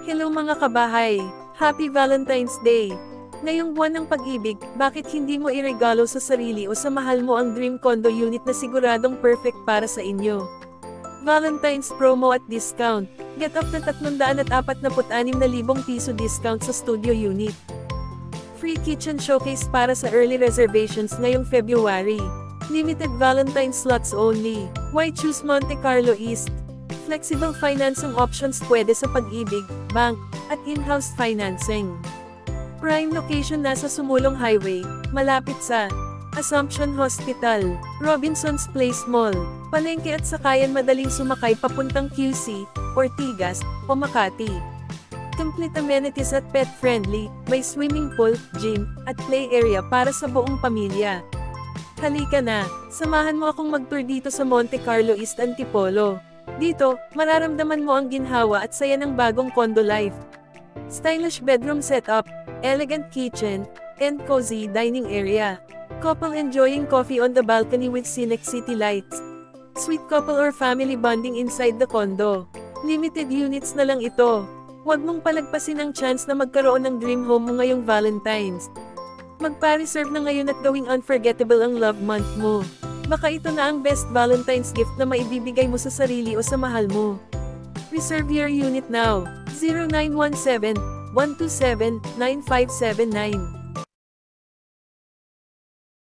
Hello mga kabahay! Happy Valentine's Day! Ngayong buwan ng pag-ibig, bakit hindi mo iregalo sa sarili o sa mahal mo ang dream condo unit na siguradong perfect para sa inyo? Valentine's promo at discount. Get up na 346,000 piso discount sa studio unit. Free kitchen showcase para sa early reservations ngayong February. Limited Valentine slots only. Why choose Monte Carlo East? Flexible financing options pwede sa pag-ibig, bank, at in-house financing. Prime location nasa Sumulong Highway, malapit sa Assumption Hospital, Robinsons Place Mall, Palengke at sakayan madaling sumakay papuntang QC, Ortigas, o Makati. Complete amenities at pet-friendly, may swimming pool, gym, at play area para sa buong pamilya. Halika na, samahan mo akong mag-tour dito sa Monte Carlo East Antipolo. Dito, mararamdaman mo ang ginhawa at saya ng bagong condo life. Stylish bedroom setup, elegant kitchen, and cozy dining area. Couple enjoying coffee on the balcony with scenic city lights. Sweet couple or family bonding inside the condo. Limited units na lang ito. Huwag mong palagpasin ang chance na magkaroon ng dream home mo ngayong Valentine's. Magpa-reserve na ngayon at gawing unforgettable ang love month mo. Baka ito na ang best Valentine's gift na maibibigay mo sa sarili o sa mahal mo. Reserve your unit now. 0917-127-9579